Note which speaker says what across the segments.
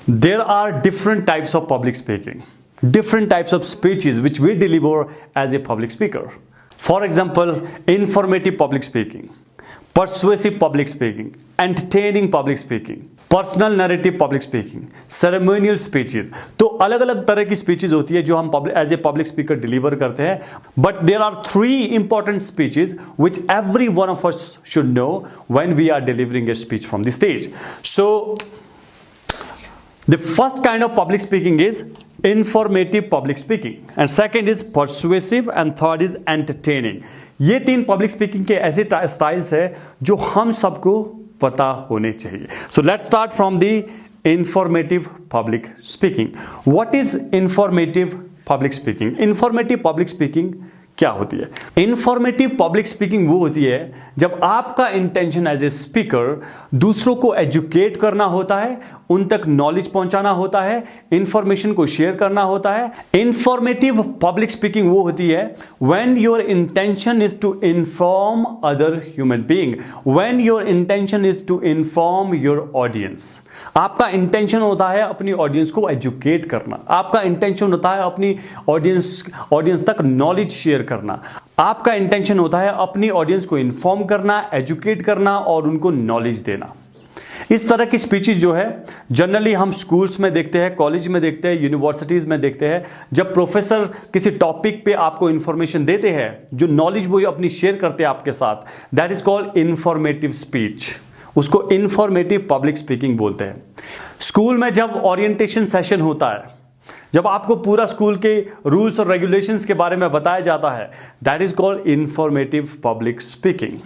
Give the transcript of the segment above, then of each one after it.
Speaker 1: There are different types of public speaking, different types of speeches which we deliver as a public speaker. For example, informative public speaking, persuasive public speaking, entertaining public speaking, personal narrative public speaking, ceremonial speeches. तो अलग अलग तरह की speeches होती है जो हम as a public speaker deliver करते हैं. But there are 3 important speeches which every one of us should know when we are delivering a speech from the stage. So the first kind of public speaking is informative public speaking, and second is persuasive, and third is entertaining. ये 3 public speaking के ऐसे styles है जो हम सबको पता होने चाहिए. So let's start from the informative public speaking. What is informative public speaking? Informative public speaking क्या होती है? इंफॉर्मेटिव पब्लिक स्पीकिंग वो होती है जब आपका इंटेंशन एज ए स्पीकर दूसरों को एजुकेट करना होता है, उन तक नॉलेज पहुंचाना होता है, इंफॉर्मेशन को शेयर करना होता है. इंफॉर्मेटिव पब्लिक स्पीकिंग वो होती है when your intention is to inform other human being, when your intention is to inform your audience. आपका इंटेंशन होता है अपनी ऑडियंस को एजुकेट करना, आपका इंटेंशन होता है अपनी ऑडियंस तक नॉलेज शेयर करना, आपका इंटेंशन होता है अपनी ऑडियंस को इन्फॉर्म करना, एजुकेट करना और उनको नॉलेज देना. इस तरह की स्पीचेस जो है जनरली हम स्कूल्स में देखते हैं, कॉलेज में देखते हैं, यूनिवर्सिटीज में देखते हैं. जब प्रोफेसर किसी टॉपिक पे आपको इंफॉर्मेशन देते हैं, जो नॉलेज वो अपनी शेयर करते हैं आपके साथ, that is called informative speech. उसको इंफॉर्मेटिव पब्लिक स्पीकिंग बोलते हैं. स्कूल में जब ओरिएंटेशन सेशन होता है, जब आपको पूरा स्कूल के रूल्स और रेगुलेशंस के बारे में बताया जाता है, that is called informative public speaking.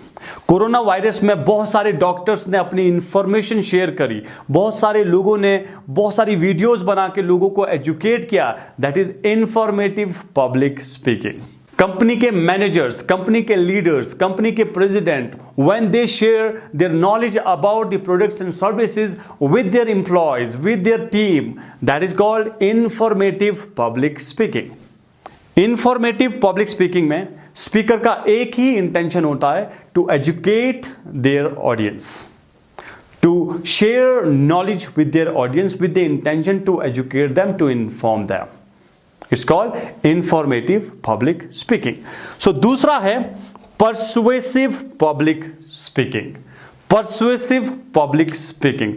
Speaker 1: Corona virus में बहुत सारे डॉक्टर्स ने अपनी इंफॉर्मेशन शेयर करी, बहुत सारे लोगों ने बहुत सारी वीडियोस बना के लोगों को एजुकेट किया, that is informative public speaking. Company के मैनेजर्स, कंपनी के लीडर्स, कंपनी के president, when they share their knowledge about the products and services with their employees, with their team, that is called informative public speaking. Informative public speaking में speaker का एक ही intention होता है, to educate their audience, to share knowledge with their audience with the intention to educate them, to inform them. It's called informative public speaking. So दूसरा है persuasive public speaking. Persuasive public speaking.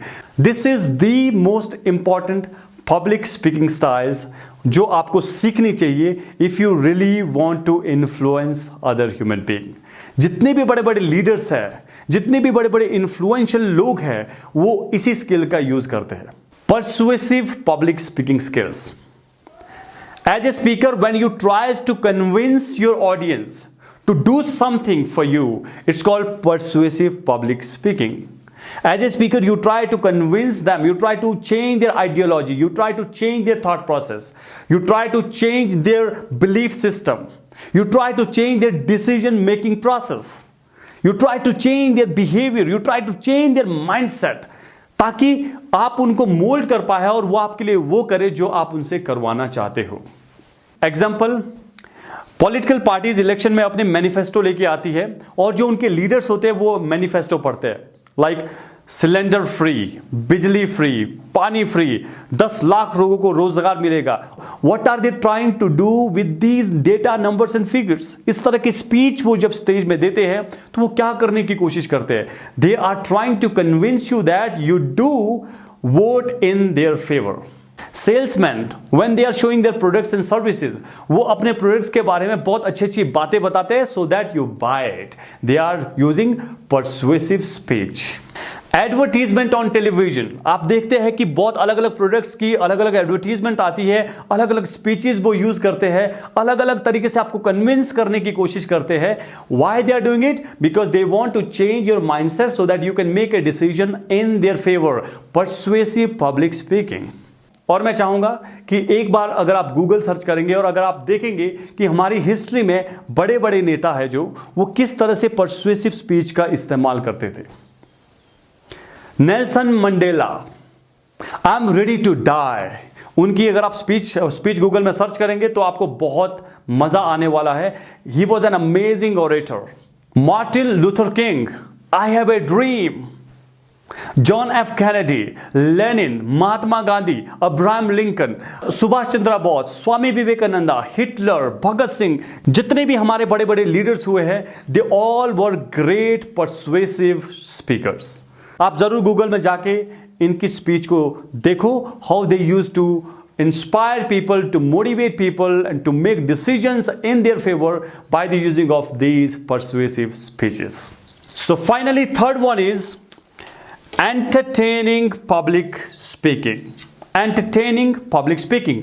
Speaker 1: This is the most important public speaking styles जो आपको सीखनी चाहिए if you really want to influence other human being. जितने भी बड़े बड़े लीडर्स हैं, जितने भी बड़े बड़े इन्फ्लुएंशियल लोग हैं, वो इसी स्किल का यूज करते हैं. Persuasive public speaking skills. As a speaker, when you try to convince your audience to do something for you, it's called persuasive public speaking. As a speaker, you try to convince them, you try to change their ideology, you try to change their thought process, you try to change their belief system, you try to change their decision making process, you try to change their behavior, you try to change their mindset, ताकि आप उनको mould कर पाए और वो आपके लिए वो करे जो आप उनसे करवाना चाहते हो. एग्जाम्पल, पॉलिटिकल पार्टीज इलेक्शन में अपने मैनिफेस्टो लेके आती है और जो उनके लीडर्स होते हैं वो मैनिफेस्टो पढ़ते हैं, लाइक सिलेंडर फ्री, बिजली फ्री, पानी फ्री, 10 लाख लोगों को रोजगार मिलेगा. What are they trying to do with these data, numbers and figures? इस तरह की स्पीच वो जब स्टेज में देते हैं तो वो क्या करने की कोशिश करते हैं? They are trying to convince you that you do vote in their favour. Salesman, when they are showing their products and services, वो अपने प्रोडक्ट्स के बारे में बहुत अच्छी अच्छी बातें बताते हैं so that you buy it. They are using persuasive speech. Advertisement on television, आप देखते हैं कि बहुत अलग अलग प्रोडक्ट्स की अलग अलग एडवर्टीजमेंट आती है, अलग अलग स्पीचेस वो यूज करते हैं, अलग अलग तरीके से आपको कन्विंस करने की कोशिश करते हैं. Why they are doing it? Because they want to change your mindset so that you can make a decision in their favour. Persuasive public speaking. और मैं चाहूंगा कि एक बार अगर आप गूगल सर्च करेंगे और अगर आप देखेंगे कि हमारी हिस्ट्री में बड़े बड़े नेता हैं जो वो किस तरह से परसुएसिव स्पीच का इस्तेमाल करते थे. Nelson Mandela, I am ready to die, उनकी अगर आप स्पीच गूगल में सर्च करेंगे तो आपको बहुत मजा आने वाला है. He was an amazing orator. Martin Luther King, I have a dream. John F Kennedy, Lenin, Mahatma Gandhi, Abraham Lincoln, Subhash Chandra Bose, Swami Vivekananda, Hitler, Bhagat Singh, जितने भी हमारे बड़े बड़े लीडर्स हुए हैं, they all were great persuasive speakers. आप जरूर गूगल में जाके इनकी स्पीच को देखो, how they used to inspire people, to motivate people and to make decisions in their favor by the using of these persuasive speeches. So finally, third one is entertaining public speaking. Entertaining public speaking.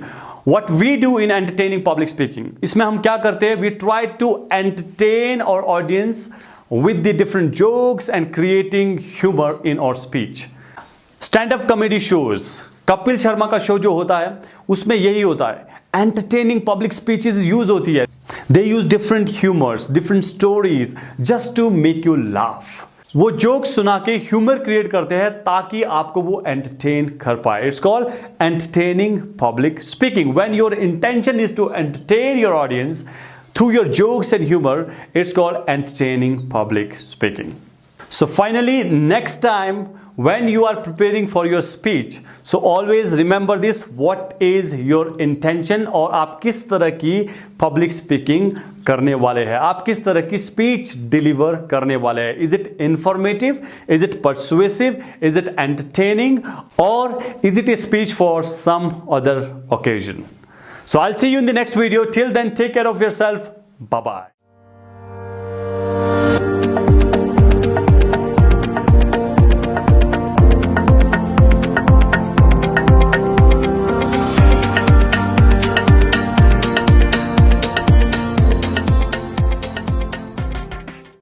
Speaker 1: What we do in entertaining public speaking, इसमें हम क्या करते हैं? We try to entertain our audience with the different jokes and creating humor in our speech. Stand-up comedy shows, Kapil Sharma का show जो होता है उसमें यही होता है, एंटरटेनिंग पब्लिक स्पीचेस यूज होती है। They use different humours, different stories just to make you laugh. वो जोक सुना के ह्यूमर क्रिएट करते हैं ताकि आपको वो एंटरटेन कर पाए। It's called entertaining public speaking. When your intention is to entertain your audience through your jokes and humor, it's called entertaining public speaking. So finally, next time when you are preparing for your speech, so always remember this, what is your intention और आप किस तरह की public speaking करने वाले हैं, आप किस तरह की speech deliver करने वाले हैं। Is it informative? Is it persuasive? Is it entertaining? Or is it a speech for some other occasion? So I'll see you in the next video. Till then, take care of yourself. Bye-bye.